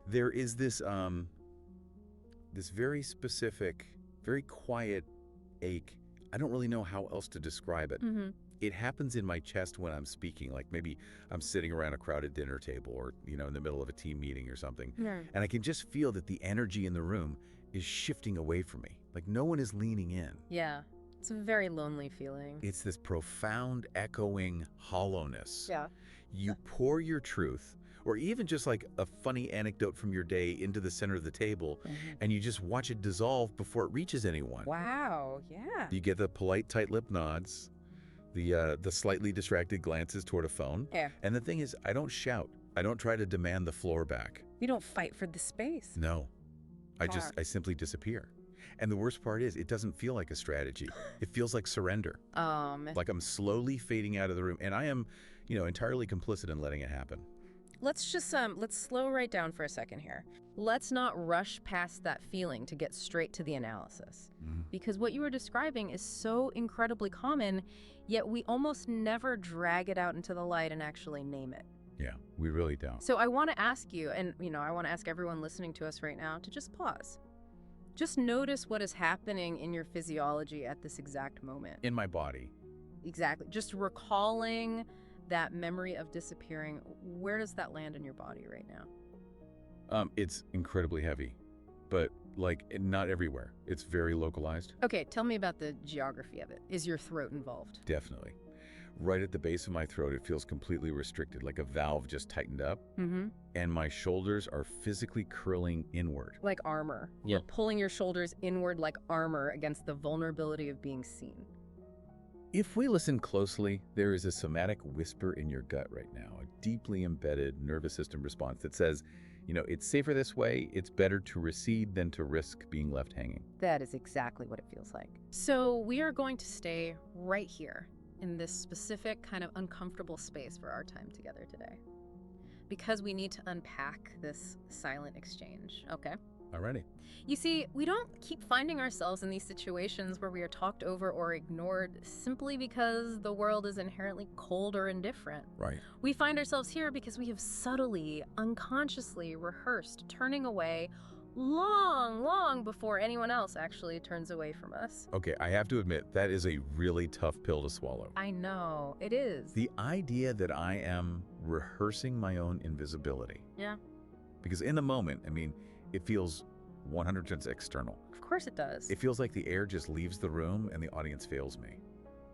There is this this very specific, very quiet ache. I don't really know how else to describe it. It happens in my chest when I'm speaking, like maybe I'm sitting around a crowded dinner table or, in the middle of a team meeting or something. Yeah. And I can just feel that the energy in the room is shifting away from me. Like no one is leaning in. Yeah. It's a very lonely feeling. It's this profound, echoing hollowness. Yeah. You pour your truth, or even just like a funny anecdote from your day into the center of the table, and you just watch it dissolve before it reaches anyone. Wow. Yeah. You get the polite, tight-lipped nods, the slightly distracted glances toward a phone. Yeah. And the thing is, I don't shout. I don't try to demand the floor back. We don't fight for the space. No. I simply disappear. And the worst part is, it doesn't feel like a strategy. It feels like surrender. Like I'm slowly fading out of the room, and I am, entirely complicit in letting it happen. Let's just let's slow right down for a second here. Let's not rush past that feeling to get straight to the analysis. Because what you were describing is so incredibly common, yet we almost never drag it out into the light and actually name it. Yeah, we really don't. So I want to ask you, and I want to ask everyone listening to us right now to just pause. Just notice what is happening in your physiology at this exact moment. In my body. Exactly. Just recalling that memory of disappearing. Where does that land in your body right now? It's incredibly heavy, but not everywhere. It's very localized. Okay, tell me about the geography of it. Is your throat involved? Definitely. Right at the base of my throat, it feels completely restricted, like a valve just tightened up. And my shoulders are physically curling inward. Like armor. Yeah. You're pulling your shoulders inward like armor against the vulnerability of being seen. If we listen closely, there is a somatic whisper in your gut right now, a deeply embedded nervous system response that says, it's safer this way, it's better to recede than to risk being left hanging. That is exactly what it feels like. So we are going to stay right here in this specific kind of uncomfortable space for our time together today, because we need to unpack this silent exchange, okay? Alrighty. You see, we don't keep finding ourselves in these situations where we are talked over or ignored simply because the world is inherently cold or indifferent. Right. We find ourselves here because we have subtly, unconsciously rehearsed turning away long before anyone else actually turns away from us. Okay, I have to admit, that is a really tough pill to swallow. I know, it is. The idea that I am rehearsing my own invisibility. Yeah. Because in the moment, it feels 100% external. Of course it does. It feels like the air just leaves the room and the audience fails me.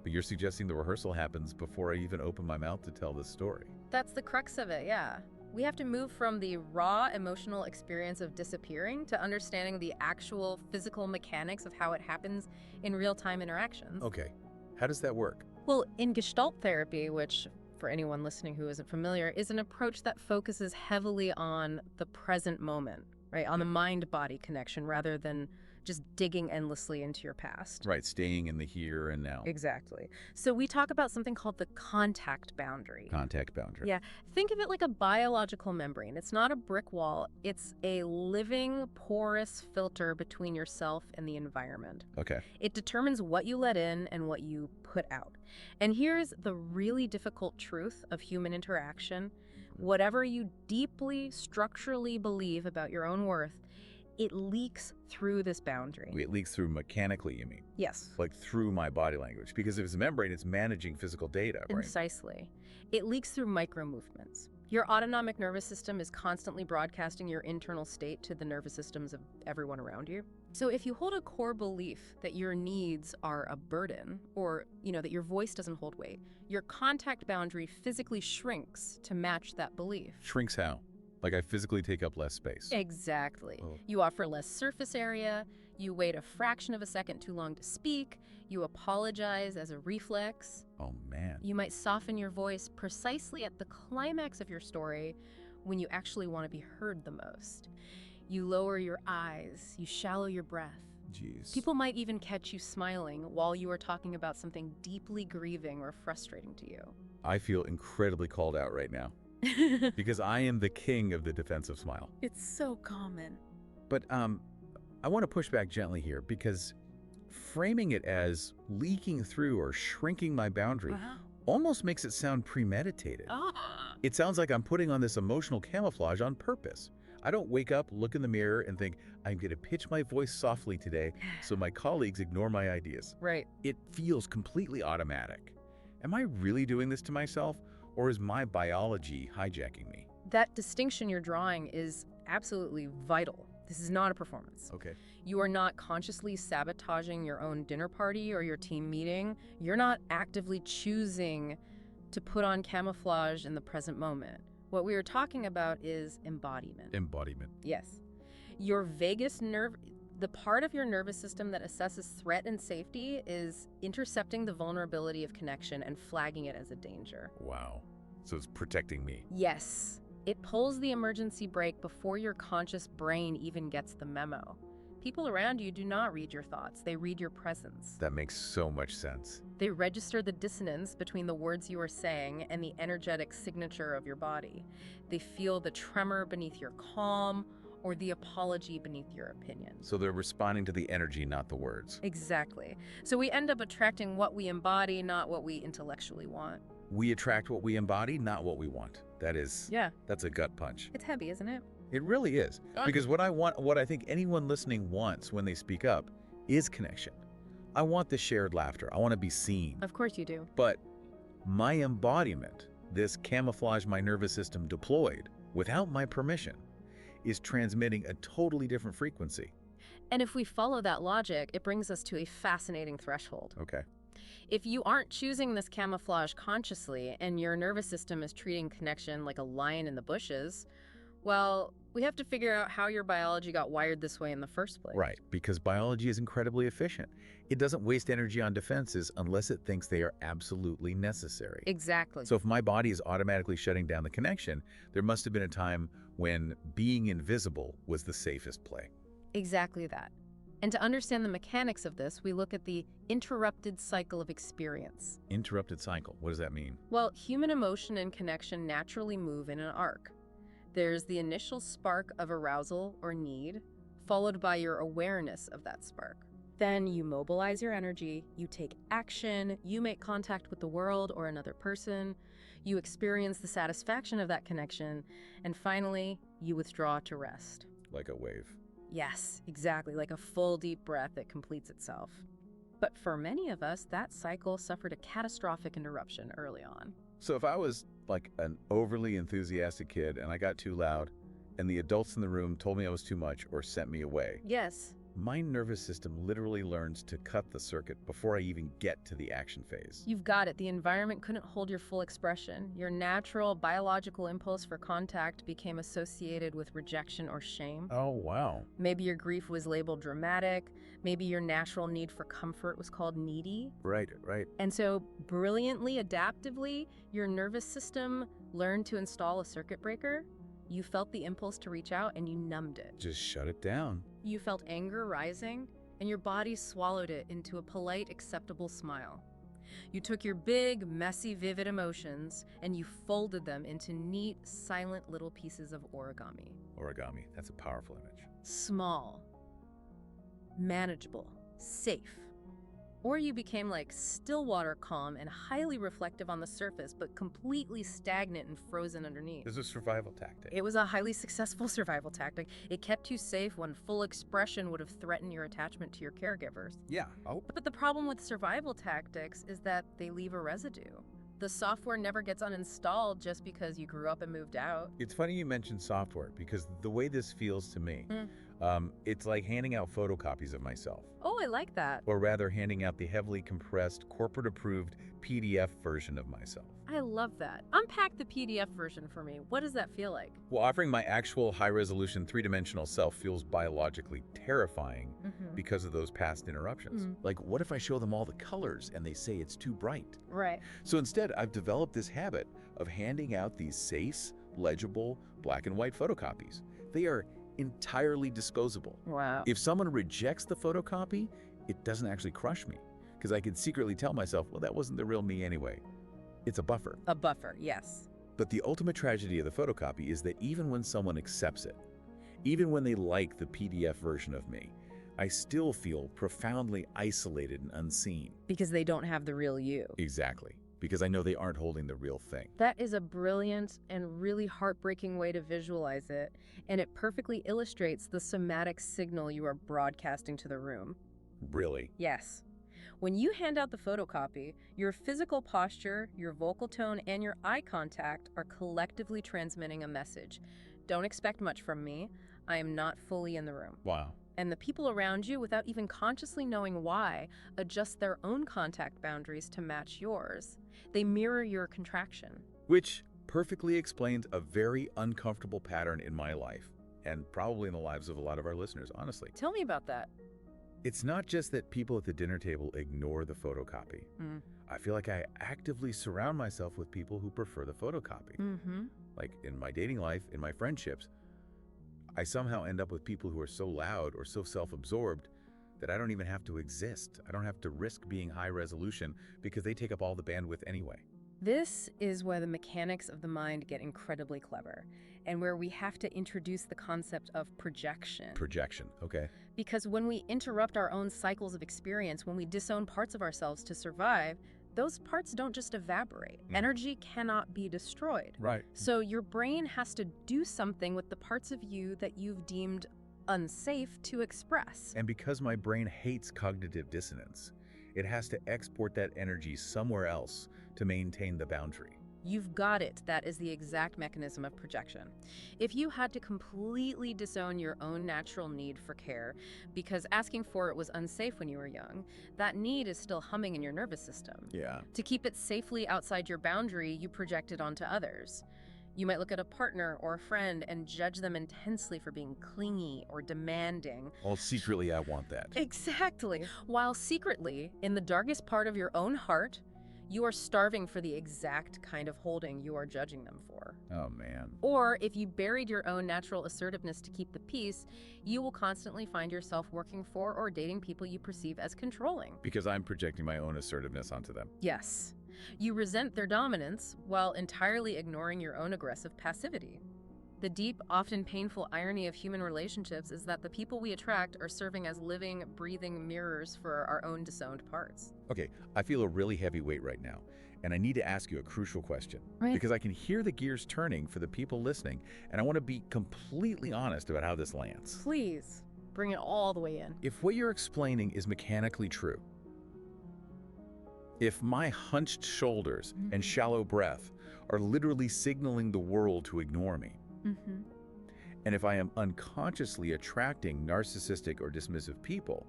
But you're suggesting the rehearsal happens before I even open my mouth to tell this story. That's the crux of it, yeah. We have to move from the raw emotional experience of disappearing to understanding the actual physical mechanics of how it happens in real-time interactions. Okay, how does that work? Well, in Gestalt therapy, which for anyone listening who isn't familiar, is an approach that focuses heavily on the present moment, right? On the mind-body connection rather than just digging endlessly into your past. Right, staying in the here and now. Exactly. So we talk about something called the contact boundary. Contact boundary. Yeah. Think of it like a biological membrane. It's not a brick wall. It's a living, porous filter between yourself and the environment. Okay. It determines what you let in and what you put out. And here's the really difficult truth of human interaction. Whatever you deeply, structurally believe about your own worth, it leaks through this boundary. It leaks through mechanically, you mean? Yes. Like through my body language. Because if it's a membrane, it's managing physical data, right? Precisely. It leaks through micro movements. Your autonomic nervous system is constantly broadcasting your internal state to the nervous systems of everyone around you. So if you hold a core belief that your needs are a burden, or, that your voice doesn't hold weight, your contact boundary physically shrinks to match that belief. Shrinks how? Like I physically take up less space. Exactly. Oh. You offer less surface area, you wait a fraction of a second too long to speak, you apologize as a reflex. Oh, man. You might soften your voice precisely at the climax of your story when you actually want to be heard the most. You lower your eyes, you shallow your breath. Jeez. People might even catch you smiling while you are talking about something deeply grieving or frustrating to you. I feel incredibly called out right now. Because I am the king of the defensive smile. It's so common. But I want to push back gently here, because framing it as leaking through or shrinking my boundary almost makes it sound premeditated. Ah. It sounds like I'm putting on this emotional camouflage on purpose. I don't wake up, look in the mirror, and think, I'm going to pitch my voice softly today so my colleagues ignore my ideas. Right. It feels completely automatic. Am I really doing this to myself, or is my biology hijacking me? That distinction you're drawing is absolutely vital. This is not a performance. Okay. You are not consciously sabotaging your own dinner party or your team meeting. You're not actively choosing to put on camouflage in the present moment. What we are talking about is embodiment. Embodiment. Yes. Your vagus nerve, the part of your nervous system that assesses threat and safety, is intercepting the vulnerability of connection and flagging it as a danger. Wow. So it's protecting me. Yes. It pulls the emergency brake before your conscious brain even gets the memo. People around you do not read your thoughts. They read your presence. That makes so much sense. They register the dissonance between the words you are saying and the energetic signature of your body. They feel the tremor beneath your calm or the apology beneath your opinion. So they're responding to the energy, not the words. Exactly. So we end up attracting what we embody, not what we intellectually want. We attract what we embody, not what we want. That's a gut punch. It's heavy, isn't it? It really is. Because what I think anyone listening wants when they speak up is connection. I want the shared laughter. I want to be seen. Of course you do. But my embodiment, this camouflage my nervous system deployed without my permission, is transmitting a totally different frequency. And if we follow that logic, it brings us to a fascinating threshold. Okay. If you aren't choosing this camouflage consciously and your nervous system is treating connection like a lion in the bushes, well, we have to figure out how your biology got wired this way in the first place. Right, because biology is incredibly efficient. It doesn't waste energy on defenses unless it thinks they are absolutely necessary. Exactly. So if my body is automatically shutting down the connection, there must have been a time when being invisible was the safest play. Exactly that. And to understand the mechanics of this, we look at the interrupted cycle of experience. Interrupted cycle, what does that mean? Well, human emotion and connection naturally move in an arc. There's the initial spark of arousal or need, followed by your awareness of that spark. Then you mobilize your energy, you take action, you make contact with the world or another person, you experience the satisfaction of that connection, and finally, you withdraw to rest. Like a wave. Yes, exactly, like a full deep breath that completes itself. But for many of us, that cycle suffered a catastrophic interruption early on. So if I was like an overly enthusiastic kid and I got too loud and the adults in the room told me I was too much or sent me away, Yes. my nervous system literally learns to cut the circuit before I even get to the action phase. You've got it. The environment couldn't hold your full expression. Your natural biological impulse for contact became associated with rejection or shame. Oh, wow. Maybe your grief was labeled dramatic. Maybe your natural need for comfort was called needy. Right. And so, brilliantly, adaptively, your nervous system learned to install a circuit breaker. You felt the impulse to reach out and you numbed it. Just shut it down. You felt anger rising, and your body swallowed it into a polite, acceptable smile. You took your big, messy, vivid emotions, and you folded them into neat, silent little pieces of origami. Origami, that's a powerful image. Small, manageable, safe. Or you became like still water calm and highly reflective on the surface, but completely stagnant and frozen underneath. This is a survival tactic. It was a highly successful survival tactic. It kept you safe when full expression would have threatened your attachment to your caregivers. Yeah. Oh. But the problem with survival tactics is that they leave a residue. The software never gets uninstalled just because you grew up and moved out. It's funny you mentioned software because the way this feels to me, it's like handing out photocopies of myself. Oh, I like that. Or rather handing out the heavily compressed, corporate-approved PDF version of myself. I love that. Unpack the PDF version for me. What does that feel like? Well, offering my actual high-resolution, three-dimensional self feels biologically terrifying because of those past interruptions. Like, what if I show them all the colors and they say it's too bright? Right. So instead, I've developed this habit of handing out these safe, legible, black and white photocopies. They are entirely disposable. Wow. If someone rejects the photocopy, it doesn't actually crush me because I can secretly tell myself, well, that wasn't the real me anyway. It's a buffer. A buffer, yes. But the ultimate tragedy of the photocopy is that even when someone accepts it, even when they like the PDF version of me, I still feel profoundly isolated and unseen. Because they don't have the real you. Exactly. because I know they aren't holding the real thing. That is a brilliant and really heartbreaking way to visualize it, and it perfectly illustrates the somatic signal you are broadcasting to the room. Really? Yes. When you hand out the photocopy, your physical posture, your vocal tone, and your eye contact are collectively transmitting a message. Don't expect much from me. I am not fully in the room. Wow. And the people around you, without even consciously knowing why, adjust their own contact boundaries to match yours. They mirror your contraction. Which perfectly explains a very uncomfortable pattern in my life, and probably in the lives of a lot of our listeners, honestly. Tell me about that. It's not just that people at the dinner table ignore the photocopy. I feel like I actively surround myself with people who prefer the photocopy. Like in my dating life, in my friendships, I somehow end up with people who are so loud or so self-absorbed that I don't even have to exist. I don't have to risk being high resolution because they take up all the bandwidth anyway. This is where the mechanics of the mind get incredibly clever, and where we have to introduce the concept of projection. Projection, okay. Because when we interrupt our own cycles of experience, when we disown parts of ourselves to survive, those parts don't just evaporate. Energy cannot be destroyed. Right. So your brain has to do something with the parts of you that you've deemed unsafe to express. And because my brain hates cognitive dissonance, it has to export that energy somewhere else to maintain the boundary. You've got it. That is the exact mechanism of projection. If you had to completely disown your own natural need for care because asking for it was unsafe when you were young, that need is still humming in your nervous system. Yeah. To keep it safely outside your boundary, you project it onto others. You might look at a partner or a friend and judge them intensely for being clingy or demanding. Well, secretly, I want that. Exactly. While secretly, in the darkest part of your own heart, you are starving for the exact kind of holding you are judging them for. Oh, man. Or if you buried your own natural assertiveness to keep the peace, you will constantly find yourself working for or dating people you perceive as controlling. Because I'm projecting my own assertiveness onto them. Yes. You resent their dominance while entirely ignoring your own aggressive passivity. The deep, often painful irony of human relationships is that the people we attract are serving as living, breathing mirrors for our own disowned parts. Okay, I feel a really heavy weight right now, and I need to ask you a crucial question. Right. Because I can hear the gears turning for the people listening, and I want to be completely honest about how this lands. Please, bring it all the way in. If what you're explaining is mechanically true, if my hunched shoulders and shallow breath are literally signaling the world to ignore me, and if I am unconsciously attracting narcissistic or dismissive people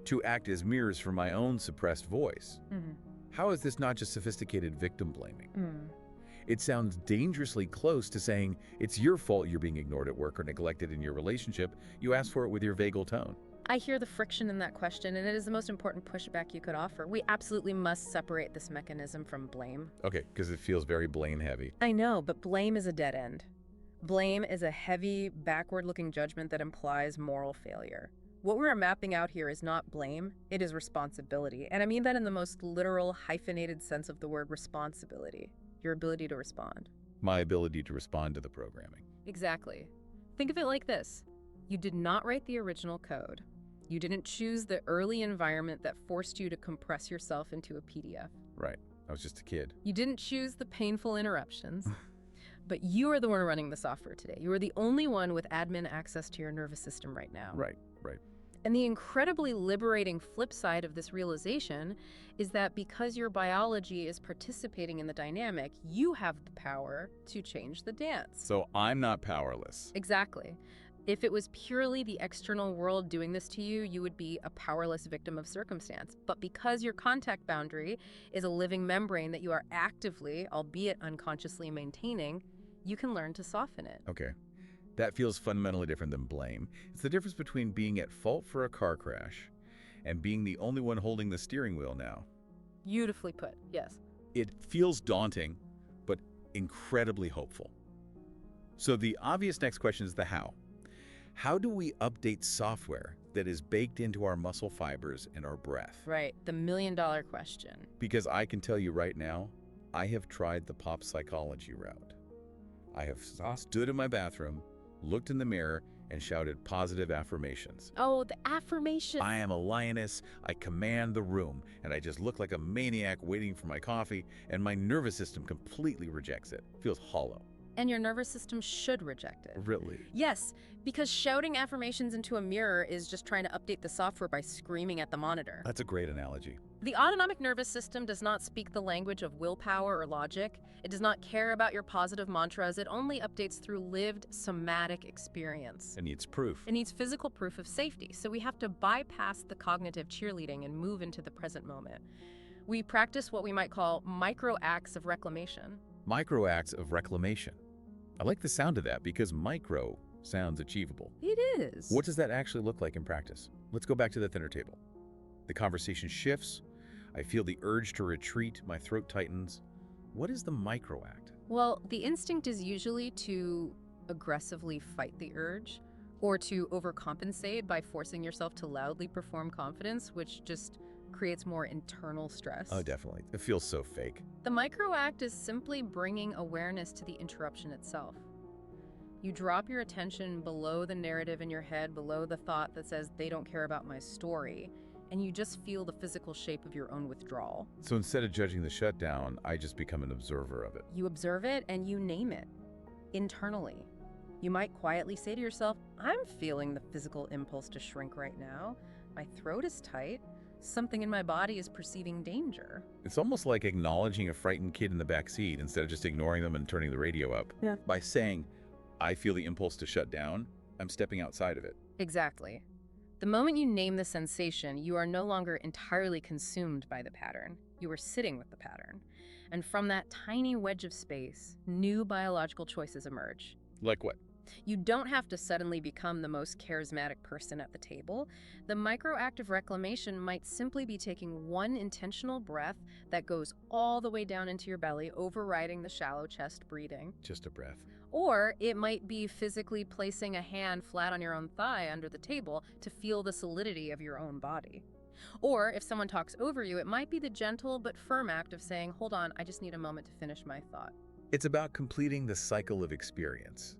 to act as mirrors for my own suppressed voice, how is this not just sophisticated victim blaming? It sounds dangerously close to saying it's your fault you're being ignored at work or neglected in your relationship. You asked for it with your vagal tone. I hear the friction in that question, and it is the most important pushback you could offer. We absolutely must separate this mechanism from blame. Okay, because it feels very blame heavy. I know, but blame is a dead end. Blame is a heavy, backward-looking judgment that implies moral failure. What we're mapping out here is not blame, it is responsibility. And I mean that in the most literal, hyphenated sense of the word responsibility. Your ability to respond. My ability to respond to the programming. Exactly. Think of it like this. You did not write the original code. You didn't choose the early environment that forced you to compress yourself into a PDF. Right. I was just a kid. You didn't choose the painful interruptions. But you are the one running the software today. You are the only one with admin access to your nervous system right now. Right. And the incredibly liberating flip side of this realization is that because your biology is participating in the dynamic, you have the power to change the dance. So I'm not powerless. Exactly. If it was purely the external world doing this to you, you would be a powerless victim of circumstance. But because your contact boundary is a living membrane that you are actively, albeit unconsciously, maintaining, you can learn to soften it. Okay. That feels fundamentally different than blame. It's the difference between being at fault for a car crash and being the only one holding the steering wheel now. Beautifully put, yes. It feels daunting, but incredibly hopeful. So the obvious next question is the how. How do we update software that is baked into our muscle fibers and our breath? Right, the million-dollar question. Because I can tell you right now, I have tried the pop psychology route. I have stood in my bathroom, looked in the mirror, and shouted positive affirmations. Oh, the affirmation. I am a lioness, I command the room, and I just look like a maniac waiting for my coffee, and my nervous system completely rejects it. Feels hollow. And your nervous system should reject it. Really? Yes, because shouting affirmations into a mirror is just trying to update the software by screaming at the monitor. That's a great analogy. The autonomic nervous system does not speak the language of willpower or logic. It does not care about your positive mantras. It only updates through lived somatic experience. It needs proof. It needs physical proof of safety, so we have to bypass the cognitive cheerleading and move into the present moment. We practice what we might call micro acts of reclamation. Micro acts of reclamation. I like the sound of that because micro sounds achievable. It is. What does that actually look like in practice? Let's go back to the thinner table. The conversation shifts. I feel the urge to retreat. My throat tightens. What is the micro act? Well, the instinct is usually to aggressively fight the urge or to overcompensate by forcing yourself to loudly perform confidence, which just creates more internal stress. Oh, definitely. It feels so fake. The micro act is simply bringing awareness to the interruption itself. You drop your attention below the narrative in your head, below the thought that says they don't care about my story, and you just feel the physical shape of your own withdrawal. So instead of judging the shutdown, I just become an observer of it. You observe it and you name it internally. You might quietly say to yourself, I'm feeling the physical impulse to shrink right now. My throat is tight. Something in my body is perceiving danger. It's almost like acknowledging a frightened kid in the back seat instead of just ignoring them and turning the radio up. Yeah. By saying, I feel the impulse to shut down, I'm stepping outside of it. Exactly. The moment you name the sensation, you are no longer entirely consumed by the pattern. You are sitting with the pattern. And from that tiny wedge of space, new biological choices emerge. Like what? You don't have to suddenly become the most charismatic person at the table. The micro act of reclamation might simply be taking one intentional breath that goes all the way down into your belly, overriding the shallow chest breathing. Just a breath. Or it might be physically placing a hand flat on your own thigh under the table to feel the solidity of your own body. Or if someone talks over you, it might be the gentle but firm act of saying, hold on, I just need a moment to finish my thought. It's about completing the cycle of experience.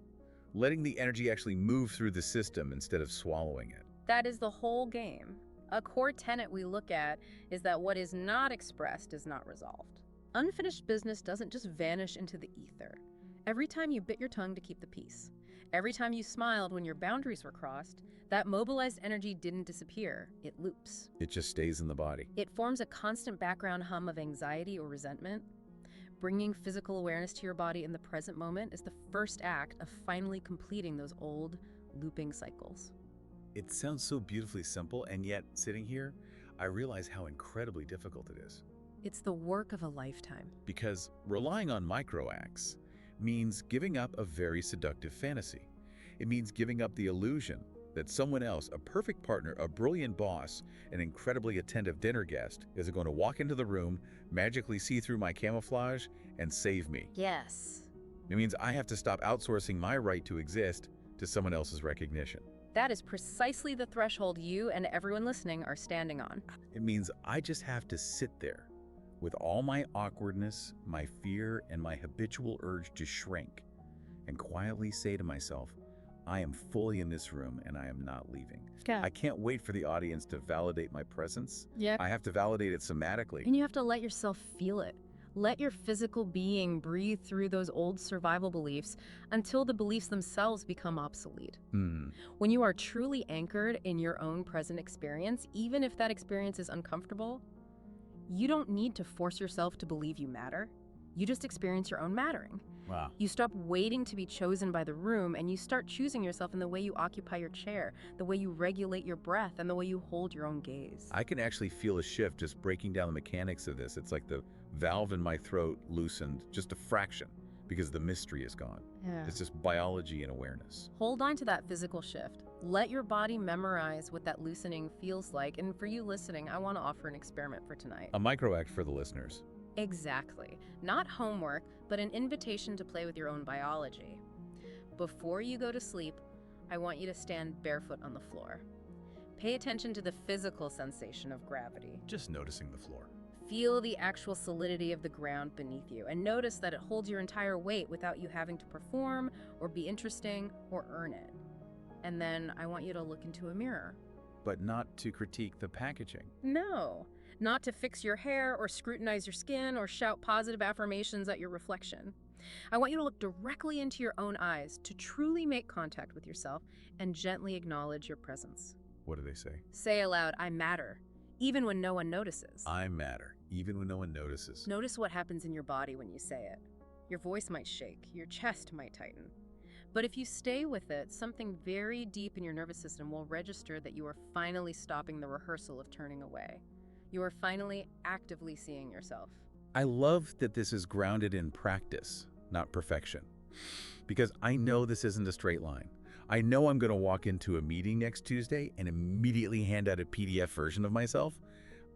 Letting the energy actually move through the system instead of swallowing it. That is the whole game. A core tenet we look at is that what is not expressed is not resolved. Unfinished business doesn't just vanish into the ether. Every time you bit your tongue to keep the peace, every time you smiled when your boundaries were crossed, that mobilized energy didn't disappear, it loops. It just stays in the body. It forms a constant background hum of anxiety or resentment. Bringing physical awareness to your body in the present moment is the first act of finally completing those old, looping cycles. It sounds so beautifully simple, and yet, sitting here, I realize how incredibly difficult it is. It's the work of a lifetime. Because relying on micro acts means giving up a very seductive fantasy. It means giving up the illusion that someone else, a perfect partner, a brilliant boss, an incredibly attentive dinner guest, is going to walk into the room, magically see through my camouflage, and save me. Yes. It means I have to stop outsourcing my right to exist to someone else's recognition. That is precisely the threshold you and everyone listening are standing on. It means I just have to sit there with all my awkwardness, my fear, and my habitual urge to shrink, and quietly say to myself, I am fully in this room and I am not leaving. Yeah. I can't wait for the audience to validate my presence. Yeah. I have to validate it somatically. And you have to let yourself feel it. Let your physical being breathe through those old survival beliefs until the beliefs themselves become obsolete. When you are truly anchored in your own present experience, even if that experience is uncomfortable, you don't need to force yourself to believe you matter. You just experience your own mattering. Wow. You stop waiting to be chosen by the room and you start choosing yourself in the way you occupy your chair, the way you regulate your breath, and the way you hold your own gaze. I can actually feel a shift just breaking down the mechanics of this. It's like the valve in my throat loosened just a fraction because the mystery is gone. Yeah. It's just biology and awareness. Hold on to that physical shift. Let your body memorize what that loosening feels like. And for you listening, I want to offer an experiment for tonight. A micro act for the listeners. Exactly. Not homework, but an invitation to play with your own biology. Before you go to sleep, I want you to stand barefoot on the floor. Pay attention to the physical sensation of gravity. Just noticing the floor. Feel the actual solidity of the ground beneath you, and notice that it holds your entire weight without you having to perform or be interesting or earn it. And then I want you to look into a mirror. But not to critique the packaging. No, not to fix your hair or scrutinize your skin or shout positive affirmations at your reflection. I want you to look directly into your own eyes, to truly make contact with yourself and gently acknowledge your presence. What do they say? Say aloud, I matter, even when no one notices. I matter, even when no one notices. Notice what happens in your body when you say it. Your voice might shake, your chest might tighten. But if you stay with it, something very deep in your nervous system will register that you are finally stopping the rehearsal of turning away. You are finally actively seeing yourself. I love that this is grounded in practice, not perfection. Because I know this isn't a straight line. I know I'm going to walk into a meeting next Tuesday and immediately hand out a PDF version of myself.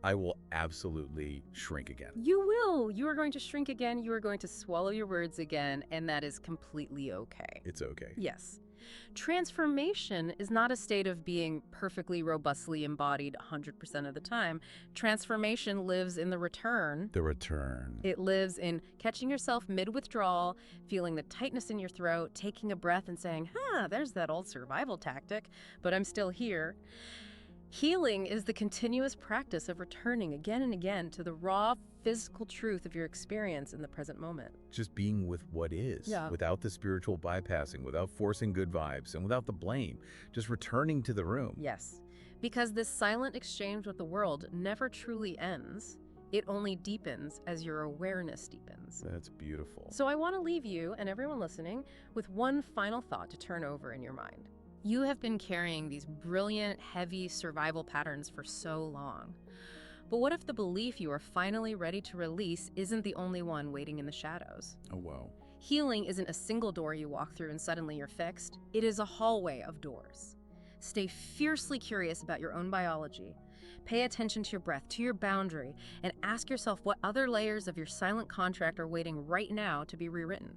I will absolutely shrink again. You will. You are going to shrink again. You are going to swallow your words again, and that is completely okay. It's okay. Yes. Transformation is not a state of being perfectly, robustly embodied 100% of the time. Transformation lives in the return. The return. It lives in catching yourself mid-withdrawal, feeling the tightness in your throat, taking a breath and saying, there's that old survival tactic, but I'm still here. Healing is the continuous practice of returning again and again to the raw physical truth of your experience in the present moment. Just being with what is, without the spiritual bypassing, without forcing good vibes, and without the blame. Just returning to the room. Yes, because this silent exchange with the world never truly ends. It only deepens as your awareness deepens. That's beautiful. So I want to leave you and everyone listening with one final thought to turn over in your mind. You have been carrying these brilliant, heavy survival patterns for so long. But what if the belief you are finally ready to release isn't the only one waiting in the shadows? Oh, wow. Healing isn't a single door you walk through and suddenly you're fixed. It is a hallway of doors. Stay fiercely curious about your own biology. Pay attention to your breath, to your boundary, and ask yourself what other layers of your silent contract are waiting right now to be rewritten.